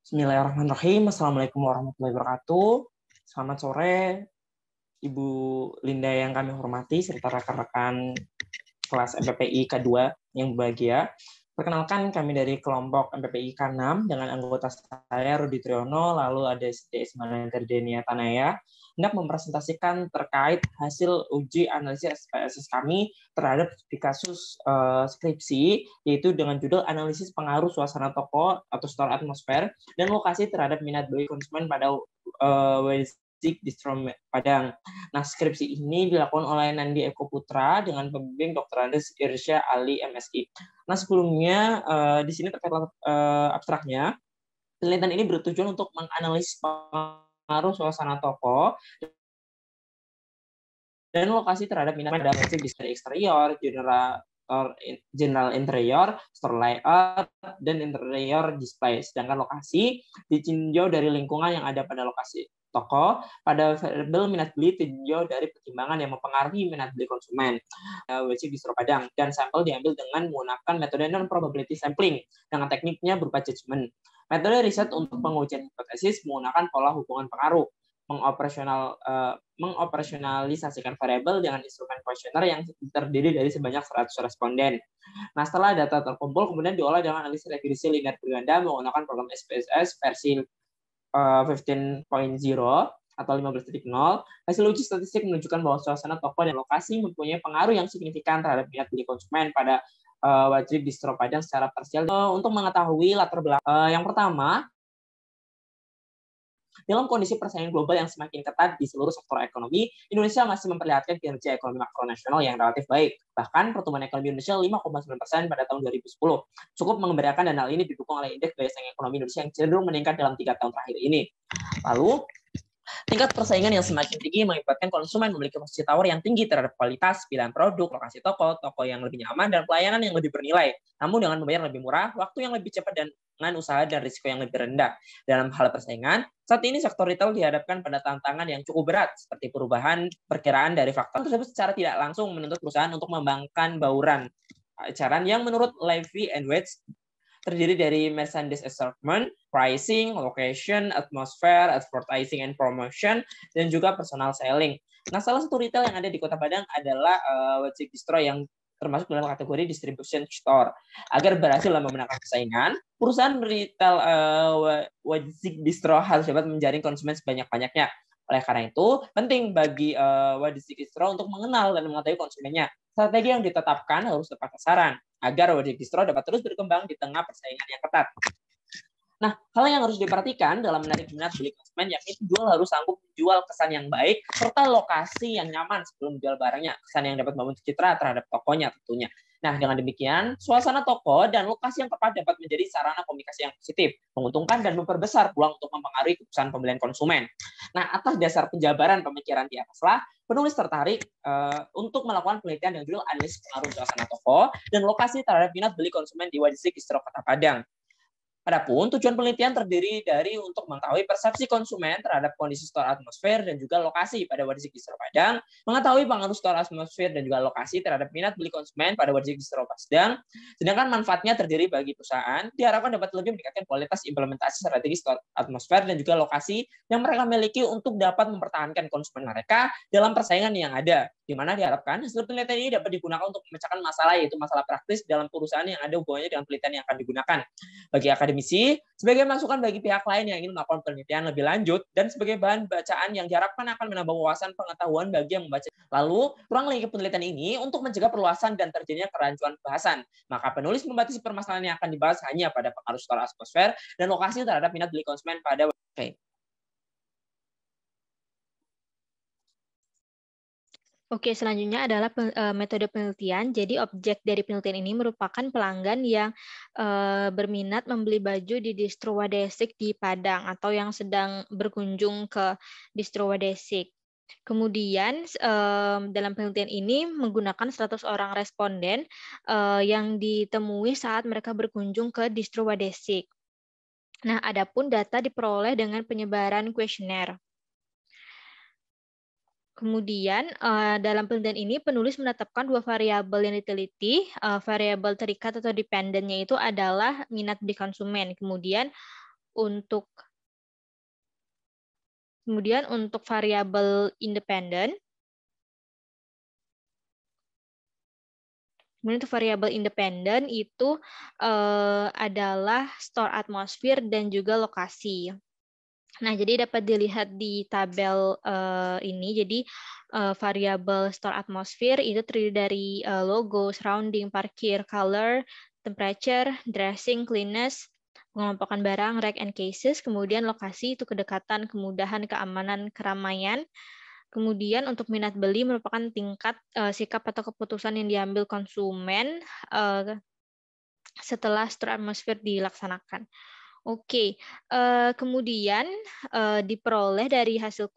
Bismillahirrahmanirrahim. Assalamualaikum warahmatullahi wabarakatuh. Selamat sore, Ibu Linda yang kami hormati, serta rekan-rekan kelas MPPI K2 yang berbahagia. Perkenalkan, kami dari kelompok MPPI K6 dengan anggota saya Rudi Triyono, lalu ada SDS Gardenia Tanaya, hendak mempresentasikan terkait hasil uji analisis SPSS kami terhadap kasus skripsi, yaitu dengan judul analisis pengaruh suasana toko atau store atmosfer dan lokasi terhadap minat beli konsumen pada Distro Padang. Nah, skripsi ini dilakukan oleh Nandi Eko Putra dengan pembimbing Dr. Andes Irsya Ali MSI. Nah, sebelumnya di sini terkait abstraknya, penelitian ini bertujuan untuk menganalisis pengaruh suasana toko dan lokasi terhadap minat pada desain eksterior, general interior, store layout, dan interior display. Sedangkan lokasi ditinjau dari lingkungan yang ada pada lokasi toko. Pada variabel minat beli ditinjau dari pertimbangan yang mempengaruhi minat beli konsumen. Wajib Distro Padang, dan sampel diambil dengan menggunakan metode non-probability sampling dengan tekniknya berupa judgment. Metode riset untuk pengujian hipotesis menggunakan pola hubungan pengaruh, mengoperasionalisasikan variabel dengan instrumen kuesioner yang terdiri dari sebanyak 100 responden. Nah, setelah data terkumpul, kemudian diolah dengan analisis regresi linear berganda menggunakan program SPSS versi 15.0 atau 15.0. Hasil uji statistik menunjukkan bahwa suasana toko dan lokasi mempunyai pengaruh yang signifikan terhadap minat beli konsumen pada wajib distro Padang secara parsial. Untuk mengetahui latar belakang, yang pertama, dalam kondisi persaingan global yang semakin ketat di seluruh sektor ekonomi, Indonesia masih memperlihatkan kinerja ekonomi makro nasional yang relatif baik. Bahkan pertumbuhan ekonomi Indonesia 5,9% pada tahun 2010. Cukup mengembirakan, dan hal ini didukung oleh indeks daya saing ekonomi Indonesia yang cenderung meningkat dalam 3 tahun terakhir ini. Lalu, tingkat persaingan yang semakin tinggi mengakibatkan konsumen memiliki posisi tawar yang tinggi terhadap kualitas, pilihan produk, lokasi toko yang lebih nyaman, dan pelayanan yang lebih bernilai. Namun dengan membayar lebih murah, waktu yang lebih cepat, dan dengan usaha dan risiko yang lebih rendah. Dalam hal persaingan, saat ini sektor retail dihadapkan pada tantangan yang cukup berat, seperti perubahan perkiraan dari faktor tersebut secara tidak langsung menuntut perusahaan untuk mengembangkan bauran ajaran yang menurut Levy and Wedge terdiri dari merchandise assortment, pricing, location, atmosphere, advertising and promotion, dan juga personal selling. Nah, salah satu retail yang ada di Kota Padang adalah Wajib Distro yang termasuk dalam kategori distribution store. Agar berhasil dalam memenangkan persaingan, perusahaan retail Wajib Distro harus dapat menjaring konsumen sebanyak-banyaknya. Oleh karena itu, penting bagi Wajib Distro untuk mengenal dan mengetahui konsumennya. Strategi yang ditetapkan harus tepat sasaran agar Wajib Distro dapat terus berkembang di tengah persaingan yang ketat. Nah, hal yang harus diperhatikan dalam menarik minat beli konsumen, yakni penjual harus sanggup menjual kesan yang baik serta lokasi yang nyaman sebelum menjual barangnya, kesan yang dapat membentuk citra terhadap tokonya tentunya. Nah, dengan demikian, suasana toko dan lokasi yang tepat dapat menjadi sarana komunikasi yang positif, menguntungkan, dan memperbesar peluang untuk mempengaruhi keputusan pembelian konsumen. Nah, atas dasar penjabaran pemikiran di ataslah, penulis tertarik untuk melakukan penelitian yang judul analisis pengaruh suasana toko dan lokasi terhadap minat beli konsumen di Wajib Distro Kota Padang. Adapun tujuan penelitian terdiri dari untuk mengetahui persepsi konsumen terhadap kondisi store atmosfer dan juga lokasi pada Wajib Distro Padang, mengetahui pengaruh store atmosfer dan juga lokasi terhadap minat beli konsumen pada Wajib Distro Padang, sedangkan manfaatnya terdiri bagi perusahaan, diharapkan dapat lebih meningkatkan kualitas implementasi strategi store atmosfer dan juga lokasi yang mereka miliki untuk dapat mempertahankan konsumen mereka dalam persaingan yang ada, di mana diharapkan hasil penelitian ini dapat digunakan untuk memecahkan masalah, yaitu masalah praktis dalam perusahaan yang ada hubungannya dengan penelitian yang akan digunakan. Bagi akademisi, sebagai masukan bagi pihak lain yang ingin melakukan penelitian lebih lanjut, dan sebagai bahan bacaan yang diharapkan akan menambah wawasan pengetahuan bagi yang membaca. Lalu, ruang lingkup penelitian ini untuk mencegah perluasan dan terjadinya kerancuan bahasan. Maka penulis membatasi permasalahan yang akan dibahas hanya pada pengaruh store atmosfer dan lokasi terhadap minat beli konsumen pada Oke, selanjutnya adalah metode penelitian. Jadi objek dari penelitian ini merupakan pelanggan yang berminat membeli baju di Distro Wadesik di Padang atau yang sedang berkunjung ke Distro Wadesik. Kemudian dalam penelitian ini menggunakan 100 orang responden yang ditemui saat mereka berkunjung ke Distro Wadesik. Nah, adapun data diperoleh dengan penyebaran kuesioner. Kemudian dalam penelitian ini penulis menetapkan 2 variabel yang diteliti. Variabel terikat atau dependennya itu adalah minat beli konsumen. Kemudian Kemudian untuk variabel independen, itu adalah store atmosfer dan juga lokasi. Nah, jadi dapat dilihat di tabel ini. Jadi variabel store atmosfer itu terdiri dari logo, surrounding, parkir, color, temperature, dressing, cleanness, pengelompokan barang, rack and cases, kemudian lokasi itu kedekatan, kemudahan, keamanan, keramaian. Kemudian untuk minat beli merupakan tingkat sikap atau keputusan yang diambil konsumen setelah store atmosfer dilaksanakan. Oke, kemudian diperoleh dari hasil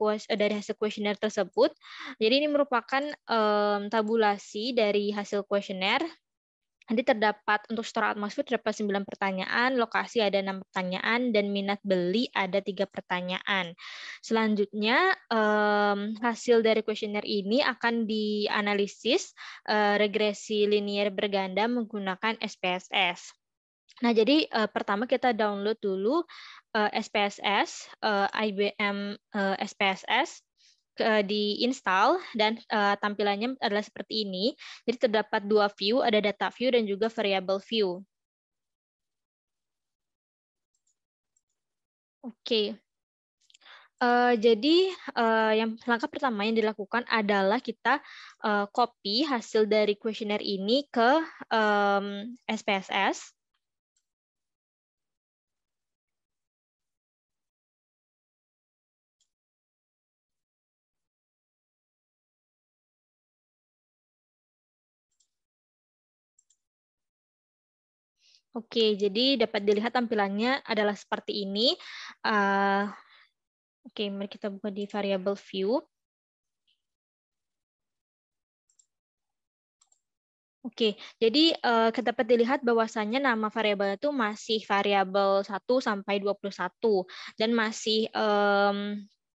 kuesioner tersebut. Jadi ini merupakan tabulasi dari hasil kuesioner. Nanti terdapat untuk store atmosfer terdapat 9 pertanyaan, lokasi ada 6 pertanyaan, dan minat beli ada 3 pertanyaan. Selanjutnya hasil dari kuesioner ini akan dianalisis regresi linier berganda menggunakan SPSS. Nah, jadi pertama kita download dulu SPSS, IBM SPSS, diinstal, dan tampilannya adalah seperti ini. Jadi terdapat 2 view, ada data view dan juga variable view. Oke. Jadi yang langkah pertama yang dilakukan adalah kita copy hasil dari kuesioner ini ke SPSS. Oke, jadi dapat dilihat tampilannya adalah seperti ini. Oke, mari kita buka di variable view. Oke, jadi dapat dilihat bahwasannya nama variabel itu masih variabel 1 sampai 21 dan masih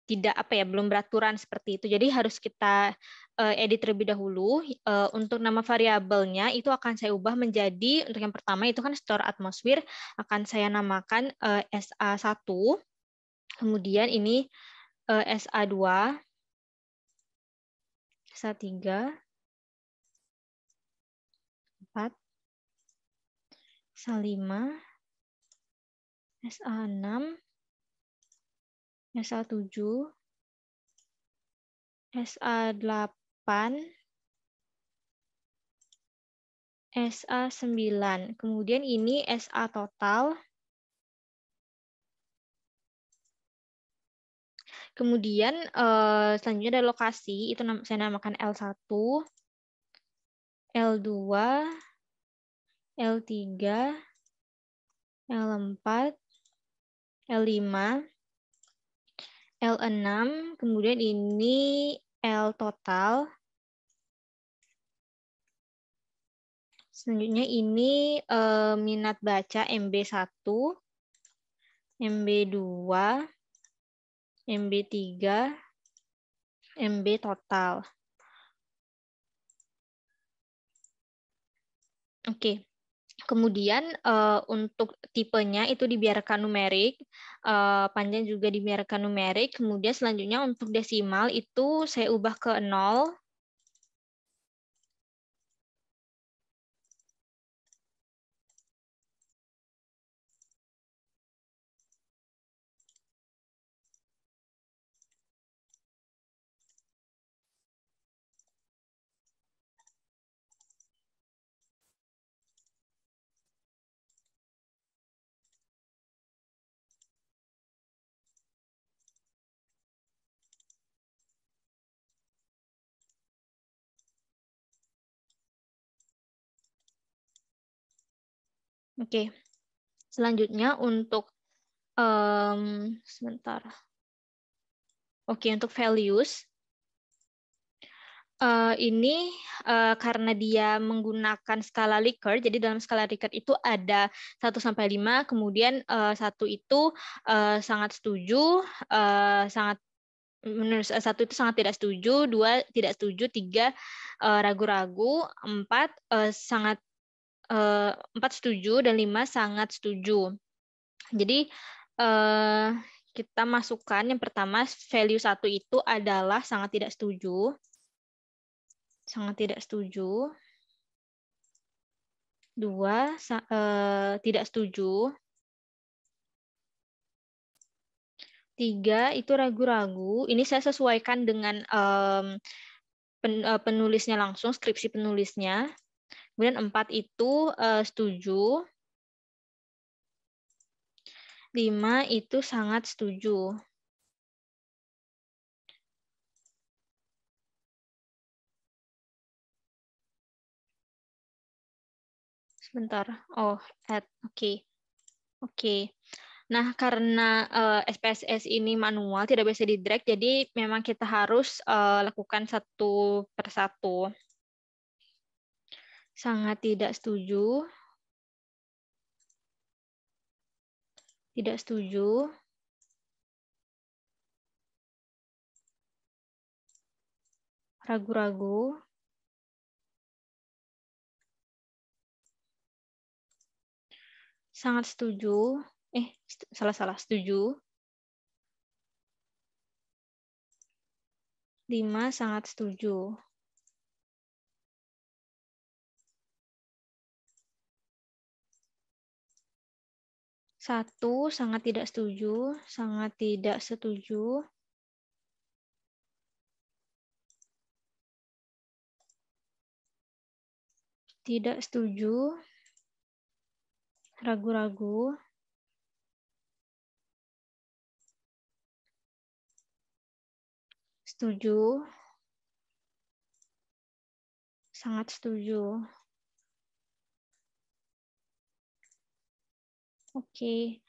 tidak belum beraturan seperti itu. Jadi harus kita edit terlebih dahulu. Untuk nama variabelnya itu akan saya ubah menjadi, untuk yang pertama itu kan store atmosfer, akan saya namakan SA1. Kemudian ini SA2, SA3, 4, SA5, SA6, SA7, SA8, SA9. Kemudian ini SA total. Kemudian selanjutnya ada lokasi, itu saya namakan L1, L2, L3, L4, L5, L6, kemudian ini L total. Selanjutnya ini minat baca MB1, MB2, MB3, MB total. Oke. Kemudian untuk tipenya itu dibiarkan numerik, panjang juga dibiarkan numerik. Kemudian selanjutnya untuk desimal itu saya ubah ke 0. Oke, selanjutnya untuk sebentar. Oke, untuk values ini karena dia menggunakan skala Likert, jadi dalam skala Likert itu ada 1 sampai 5, kemudian 1 itu sangat setuju, menurut 1 itu sangat tidak setuju, 2 tidak setuju, 3 ragu-ragu, 4 4 setuju, dan 5 sangat setuju. Jadi kita masukkan yang pertama value 1 itu adalah sangat tidak setuju. Sangat tidak setuju. 2 tidak setuju. 3 itu ragu-ragu. Ini saya sesuaikan dengan penulisnya langsung, skripsi penulisnya. Kemudian 4 itu setuju. 5 itu sangat setuju. Sebentar. Oh, oke. Oke. Nah, karena SPSS ini manual, tidak bisa di-drag, jadi memang kita harus lakukan satu persatu. Sangat tidak setuju. Tidak setuju. Ragu-ragu. Sangat setuju. Salah. Setuju. 5 sangat setuju. Satu sangat tidak setuju. Sangat tidak setuju. Tidak setuju. Ragu-ragu. Setuju. Sangat setuju. Oke.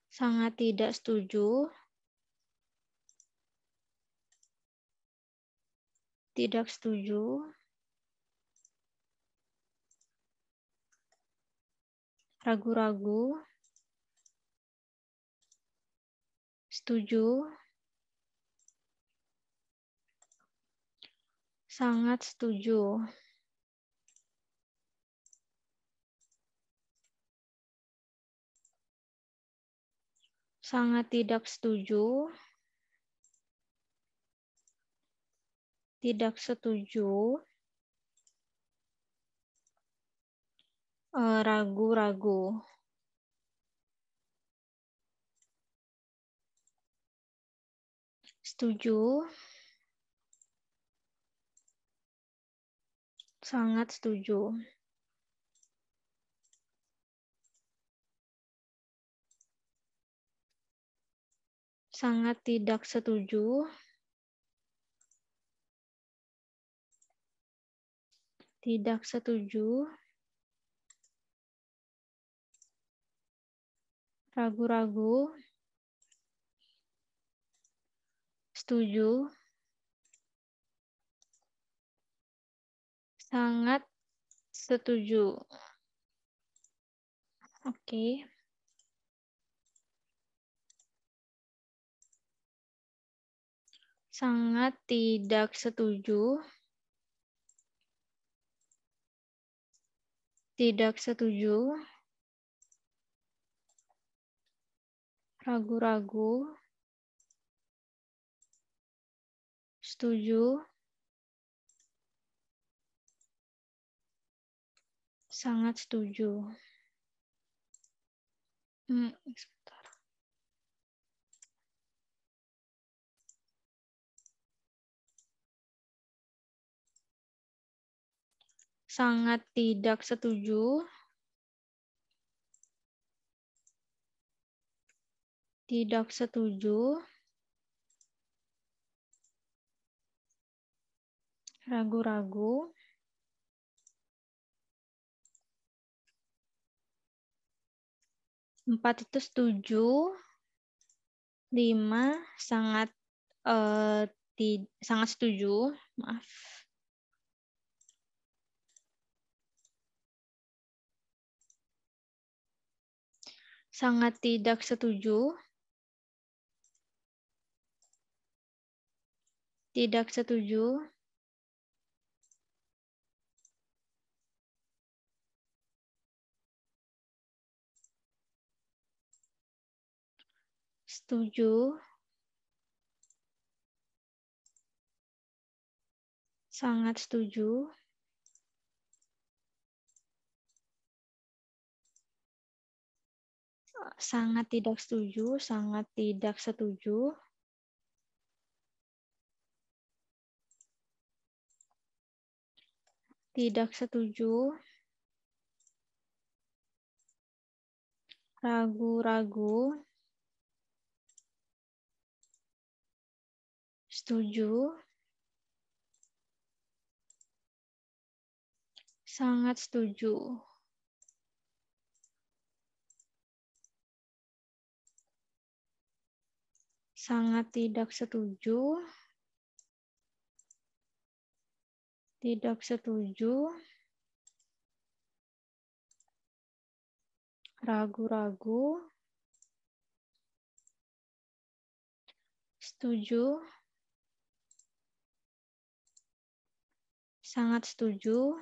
Sangat tidak setuju. Tidak setuju. Ragu-ragu. Setuju. Sangat setuju. Sangat tidak setuju. Tidak setuju. Ragu-ragu. Setuju. Sangat setuju. Sangat tidak setuju. Tidak setuju. Ragu-ragu. Setuju. Sangat setuju. Oke. Sangat tidak setuju. Tidak setuju. Ragu-ragu. Setuju. Sangat setuju. Sebentar. Sangat tidak setuju. Tidak setuju. Ragu-ragu. Empat itu setuju. 5 sangat sangat setuju. Maaf. Sangat tidak setuju. Tidak setuju. Setuju. Sangat setuju. Sangat tidak setuju, sangat tidak setuju. Tidak setuju. Ragu-ragu. Setuju. Sangat setuju. Sangat tidak setuju. Tidak setuju. Ragu-ragu. Setuju. Sangat setuju.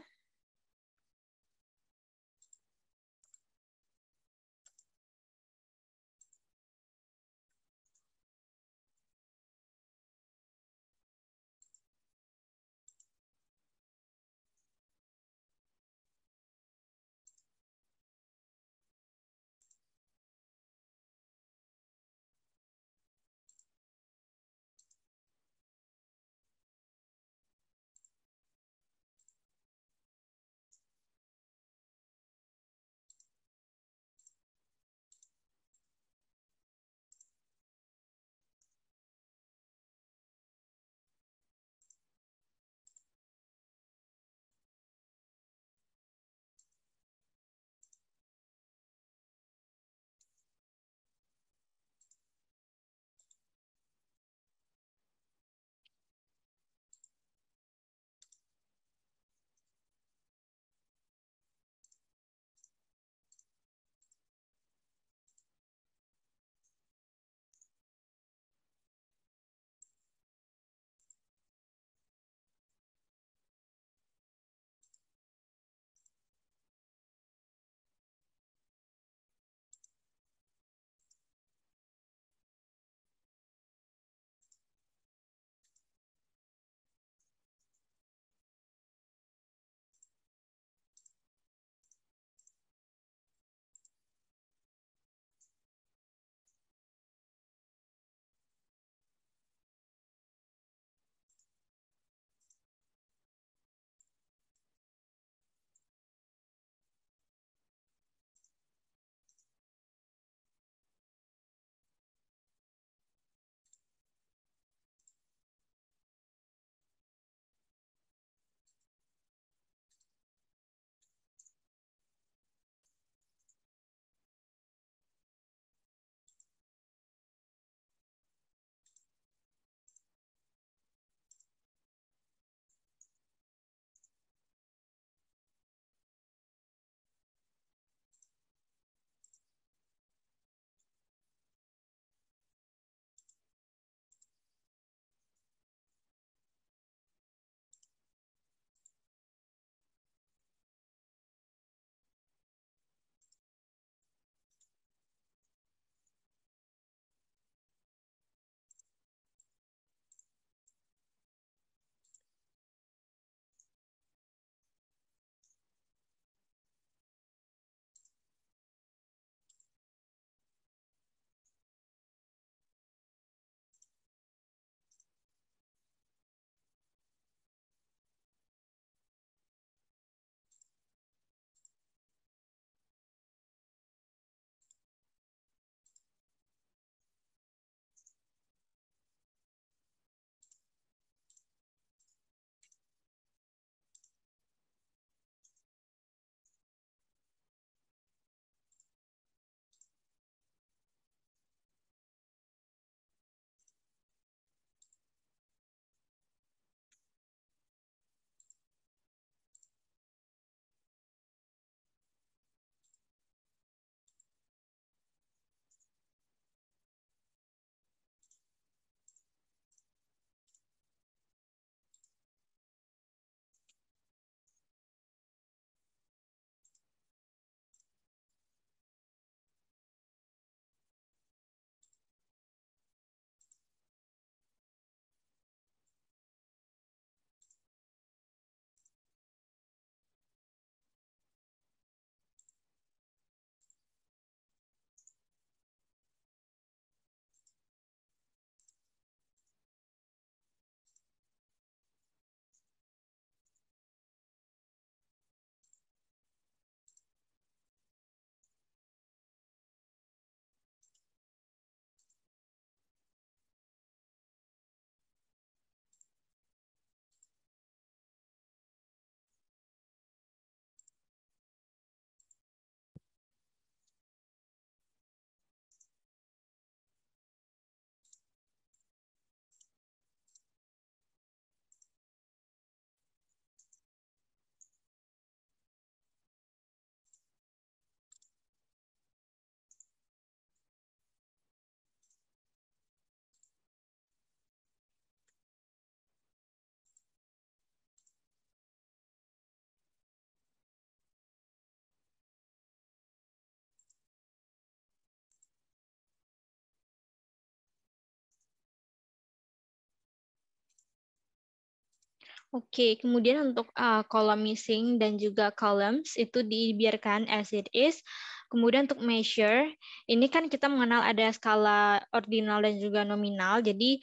Oke, kemudian untuk column missing dan juga columns itu dibiarkan as it is. Kemudian untuk measure, ini kan kita mengenal ada skala ordinal dan juga nominal, jadi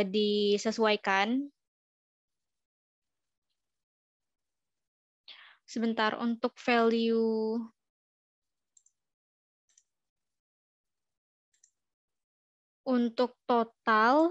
disesuaikan. Sebentar, untuk value untuk total,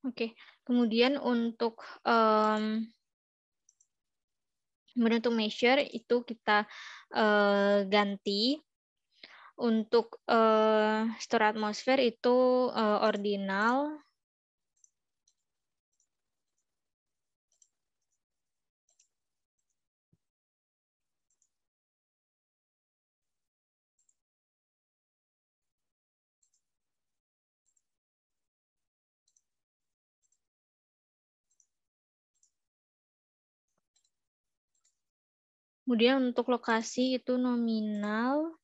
oke. Kemudian untuk measure itu kita ganti. Untuk store atmosfer itu ordinal. Kemudian untuk lokasi itu nominal.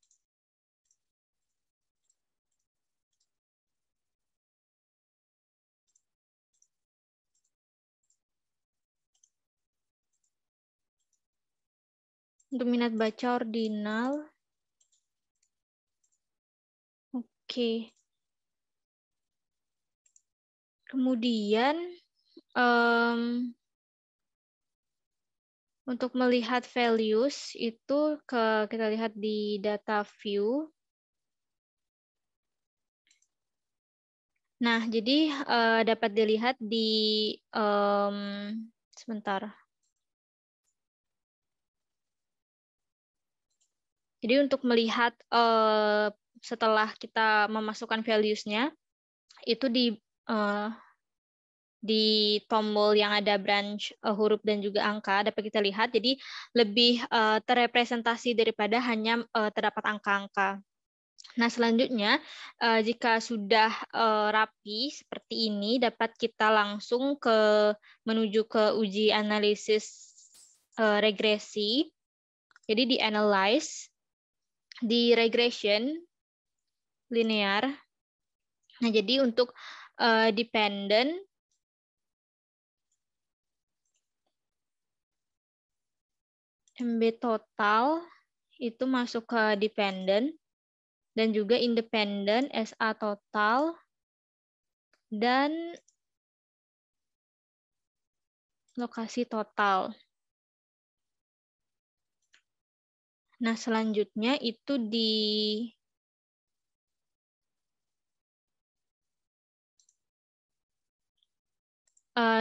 Untuk minat baca ordinal. Oke. Kemudian untuk melihat values itu kita lihat di data view. Nah, jadi dapat dilihat di sebentar. Jadi untuk melihat setelah kita memasukkan values-nya itu di tombol yang ada branch huruf dan juga angka dapat kita lihat. Jadi lebih terrepresentasi daripada hanya terdapat angka-angka. Nah, selanjutnya jika sudah rapi seperti ini, dapat kita langsung menuju ke uji analisis regresi. Jadi di analyze, di regression linear. Nah, jadi untuk dependent MB total itu masuk ke dependent dan juga independent SA total dan lokasi total. Nah, selanjutnya itu di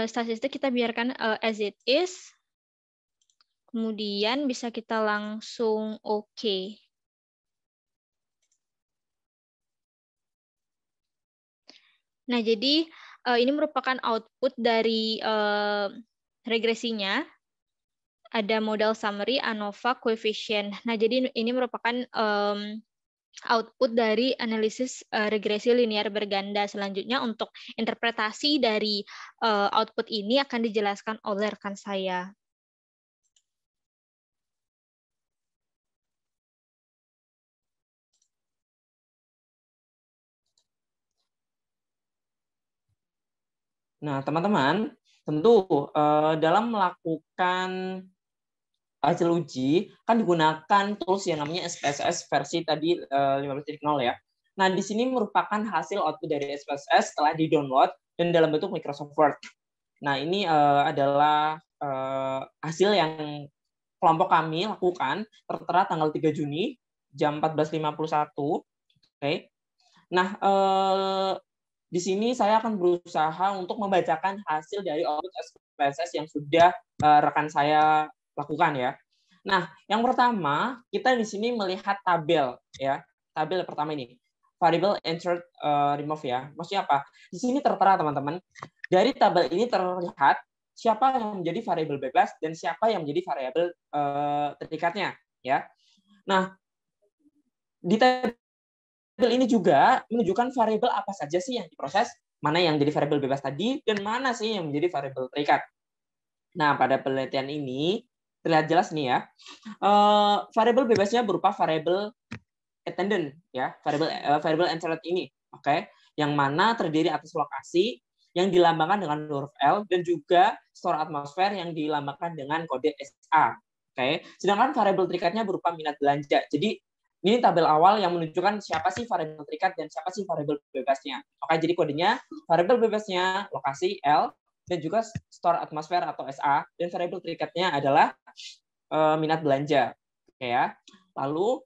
statistik kita biarkan as it is. Kemudian bisa kita langsung oke. Nah, jadi ini merupakan output dari regresinya. Ada modal summary, ANOVA, coefficient. Nah, jadi ini merupakan output dari analisis regresi linear berganda. Selanjutnya untuk interpretasi dari output ini akan dijelaskan oleh rekan saya. Nah, teman-teman, tentu dalam melakukan hasil uji kan digunakan tools yang namanya SPSS versi tadi 15.0 ya. Nah, di sini merupakan hasil output dari SPSS setelah di-download dan dalam bentuk Microsoft Word. Nah, ini adalah hasil yang kelompok kami lakukan tertera tanggal 3 Juni jam 14.51. Oke. Nah, di sini saya akan berusaha untuk membacakan hasil dari output SPSS yang sudah rekan saya lakukan ya. Nah, yang pertama kita di sini melihat tabel ya. Tabel pertama ini variable insert remove ya. Maksudnya apa? Di sini tertera teman-teman. Dari tabel ini terlihat siapa yang menjadi variabel bebas dan siapa yang menjadi variabel terikatnya, ya. Nah, di tabel ini juga menunjukkan variabel apa saja sih yang diproses, mana yang jadi variabel bebas tadi, dan mana sih yang menjadi variabel terikat. Nah, pada penelitian ini terlihat jelas nih ya, variabel bebasnya berupa variabel attendant, ya, variabel entry ini, oke, yang mana terdiri atas lokasi yang dilambangkan dengan huruf L dan juga store atmosfer yang dilambangkan dengan kode SA, oke. Sedangkan variabel terikatnya berupa minat belanja. Jadi ini tabel awal yang menunjukkan siapa sih variabel terikat dan siapa sih variabel bebasnya. Oke, jadi kodenya variabel bebasnya lokasi L dan juga store atmosfer atau SA, dan variabel terikatnya adalah minat belanja. Oke ya. Lalu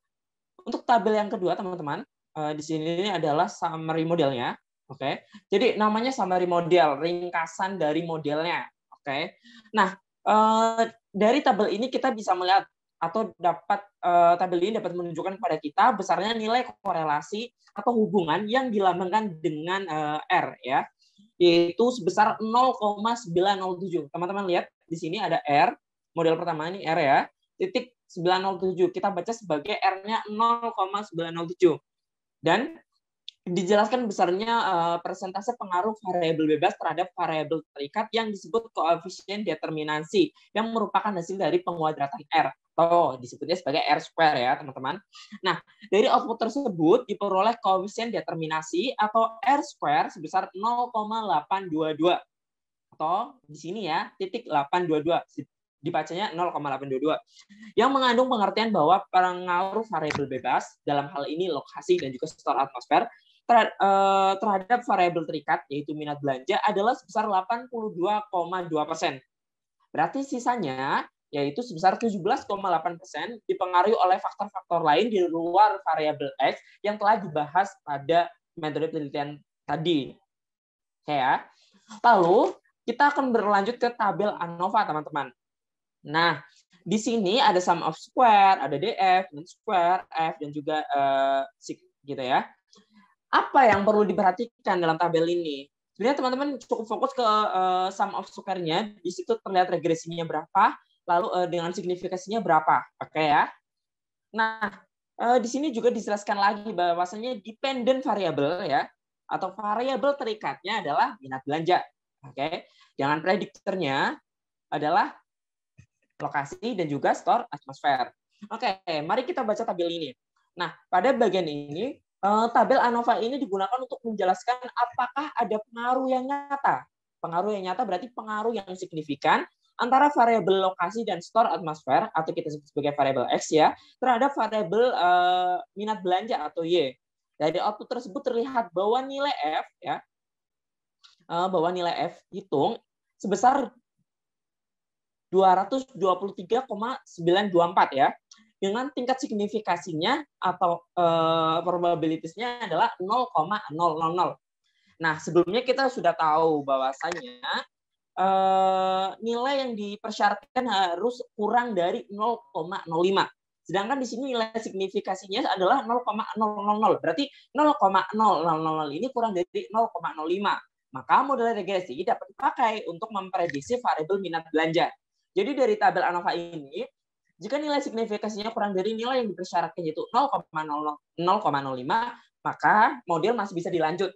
untuk tabel yang kedua, teman-teman, di sini adalah summary modelnya. Oke. Jadi namanya summary model, ringkasan dari modelnya. Oke. Nah, dari tabel ini kita bisa melihat atau dapat tabel ini dapat menunjukkan kepada kita besarnya nilai korelasi atau hubungan yang dilambangkan dengan R, ya, yaitu sebesar 0,907. Teman-teman lihat di sini ada R, model pertama ini R ya, titik 907. Kita baca sebagai R-nya 0,907. Dan dijelaskan besarnya persentase pengaruh variabel bebas terhadap variabel terikat yang disebut koefisien determinasi, yang merupakan hasil dari penguadratan R, atau disebutnya sebagai R square ya, teman-teman. Nah, dari output tersebut diperoleh koefisien determinasi atau R square sebesar 0,822. Atau di sini ya, titik 822. Dibacanya 0,822. Yang mengandung pengertian bahwa pengaruh variabel bebas, dalam hal ini lokasi dan juga store atmosfer, terhadap variabel terikat, yaitu minat belanja, adalah sebesar 82,2%. Berarti sisanya, yaitu sebesar 17,8%, dipengaruhi oleh faktor-faktor lain di luar variabel X yang telah dibahas pada metode penelitian tadi. Oke ya. Lalu, kita akan berlanjut ke tabel ANOVA, teman-teman. Nah, di sini ada sum of square, ada DF, dan square, F, dan juga sig gitu ya. Apa yang perlu diperhatikan dalam tabel ini? Sebenarnya teman-teman cukup fokus ke sum of square-nya, di situ terlihat regresinya berapa, lalu dengan signifikasinya berapa, oke ya. Nah, di sini juga dijelaskan lagi bahwasanya dependent variable ya, atau variabel terikatnya adalah minat belanja, oke. Jangan prediktornya adalah lokasi dan juga store atmosfer. Oke, mari kita baca tabel ini. Nah, pada bagian ini, tabel ANOVA ini digunakan untuk menjelaskan apakah ada pengaruh yang nyata. Pengaruh yang nyata berarti pengaruh yang signifikan antara variabel lokasi dan store atmosfer, atau kita sebut sebagai variabel X ya, terhadap variabel minat belanja atau Y. Dari output tersebut terlihat bahwa nilai F ya, hitung sebesar 223,924 ya, dengan tingkat signifikasinya atau probabilitasnya adalah 0,000. Nah, sebelumnya kita sudah tahu bahwasanya nilai yang dipersyaratkan harus kurang dari 0,05. Sedangkan di sini nilai signifikasinya adalah 0,000. Berarti 0,000 ini kurang dari 0,05. Maka model regresi dapat dipakai untuk memprediksi variabel minat belanja. Jadi dari tabel ANOVA ini, jika nilai signifikasinya kurang dari nilai yang dipersyaratkan yaitu 0,05, maka model masih bisa dilanjut.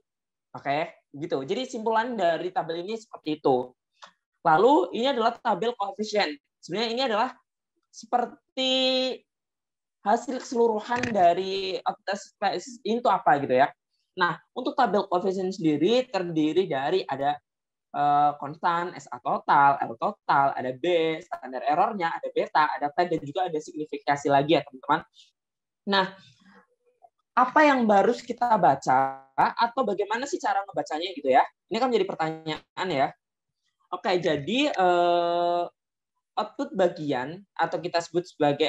Oke, gitu. Jadi simpulan dari tabel ini seperti itu. Lalu ini adalah tabel koefisien. Sebenarnya ini adalah seperti hasil keseluruhan dari tes ini itu apa gitu ya. Nah, untuk tabel koefisien sendiri terdiri dari ada konstan, SA total, L total, ada B, standar errornya, ada beta, ada T, dan juga ada signifikasi lagi ya teman-teman. Nah, apa yang harus kita baca atau bagaimana sih cara ngebacanya gitu ya? Ini kan menjadi pertanyaan ya. Oke, jadi output bagian atau kita sebut sebagai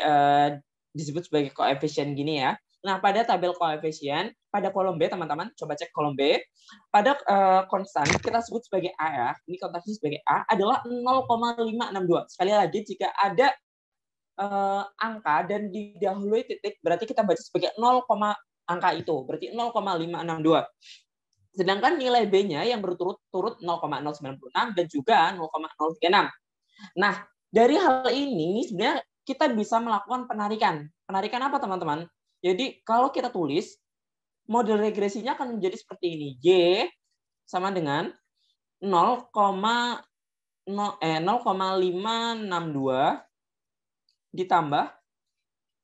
disebut sebagai koefisien gini ya. Nah, pada tabel koefisien, pada kolom B, teman-teman, coba cek kolom B. Pada konstan, kita sebut sebagai A ya. Ini konteksnya sebagai A, adalah 0,562. Sekali lagi, jika ada angka dan didahului titik, berarti kita baca sebagai 0, angka itu. Berarti 0,562. Sedangkan nilai B-nya yang berturut-turut 0,096 dan juga 0,036. Nah, dari hal ini sebenarnya kita bisa melakukan penarikan. Penarikan apa, teman-teman? Jadi, kalau kita tulis, model regresinya akan menjadi seperti ini. Y sama dengan 0,562 ditambah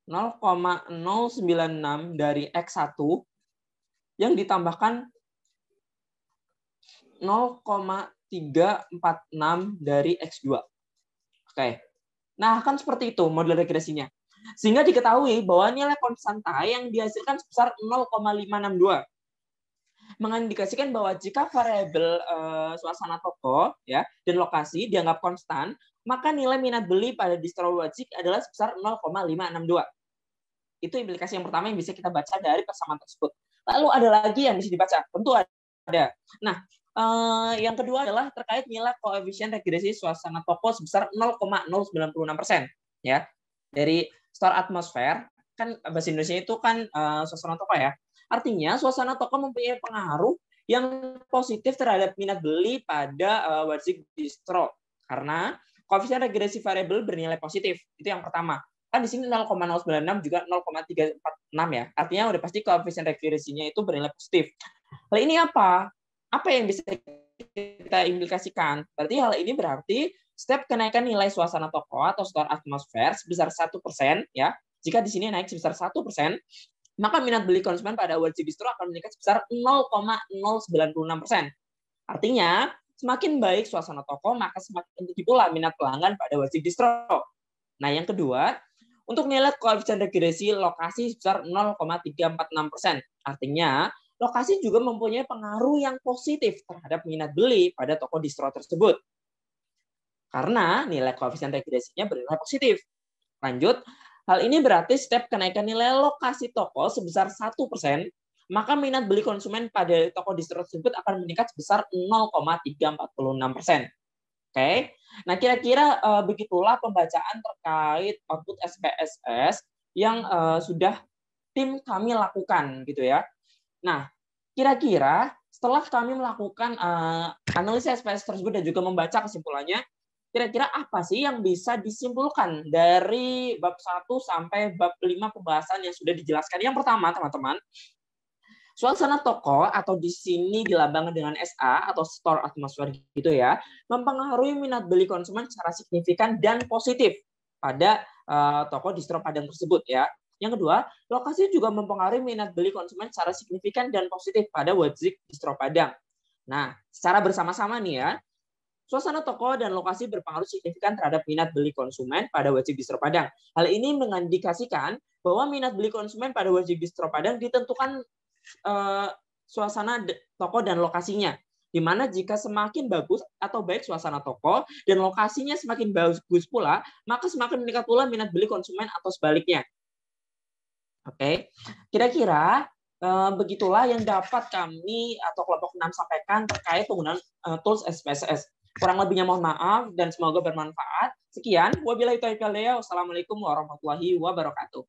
0,096 dari X1 yang ditambahkan 0,346 dari X2. Oke. Nah, kan seperti itu model regresinya. Sehingga diketahui bahwa nilai konstanta yang dihasilkan sebesar 0,562. Mengindikasikan bahwa jika variabel suasana toko ya dan lokasi dianggap konstan, maka nilai minat beli pada distro wajib adalah sebesar 0,562. Itu implikasi yang pertama yang bisa kita baca dari persamaan tersebut. Lalu ada lagi yang bisa dibaca? Tentu ada. Nah, yang kedua adalah terkait nilai koefisien regresi suasana toko sebesar 0,096%. Ya, dari store atmosfer, kan bahasa Indonesia itu kan suasana toko ya. Artinya suasana toko mempunyai pengaruh yang positif terhadap minat beli pada wajib distro karena koefisien regresi variabel bernilai positif. Itu yang pertama. Kan di sini 0,096 juga 0,346 ya. Artinya udah pasti koefisien regresinya itu bernilai positif. Hal ini apa? Apa yang bisa kita implikasikan? Berarti hal ini berarti step kenaikan nilai suasana toko atau store atmosfer sebesar 1% ya. Jika di sini naik sebesar 1%, maka minat beli konsumen pada wajib distro akan meningkat sebesar 0,096%. Artinya, semakin baik suasana toko, maka semakin tinggi pula minat pelanggan pada wajib distro. Nah, yang kedua, untuk nilai koefisien regresi lokasi sebesar 0,346%. Artinya, lokasi juga mempunyai pengaruh yang positif terhadap minat beli pada toko distro tersebut. Karena nilai koefisien regresinya bernilai positif. Lanjut, hal ini berarti step kenaikan nilai lokasi toko sebesar 1%, maka minat beli konsumen pada toko distro tersebut akan meningkat sebesar 0,346%. Oke, nah kira-kira begitulah pembacaan terkait output SPSS yang sudah tim kami lakukan gitu ya. Nah, kira-kira setelah kami melakukan analisis SPSS tersebut dan juga membaca kesimpulannya, kira-kira apa sih yang bisa disimpulkan dari bab 1 sampai bab 5 pembahasan yang sudah dijelaskan? Yang pertama, teman-teman, suasana toko atau di sini dilambangkan dengan SA atau store atmosfer gitu ya, mempengaruhi minat beli konsumen secara signifikan dan positif pada toko distro Padang tersebut ya. Yang kedua, lokasi juga mempengaruhi minat beli konsumen secara signifikan dan positif pada wajib distro Padang. Nah, secara bersama-sama nih ya, suasana toko dan lokasi berpengaruh signifikan terhadap minat beli konsumen pada wajib distro Padang. Hal ini mengindikasikan bahwa minat beli konsumen pada wajib distro Padang ditentukan suasana toko dan lokasinya. Di mana jika semakin bagus atau baik suasana toko dan lokasinya semakin bagus pula, maka semakin meningkat pula minat beli konsumen atau sebaliknya. Oke, kira-kira begitulah yang dapat kami atau kelompok 6 sampaikan terkait penggunaan tools SPSS. Kurang lebihnya mohon maaf dan semoga bermanfaat. Sekian, wabillahi taufiq wal hidayah. Wassalamualaikum warahmatullahi wabarakatuh.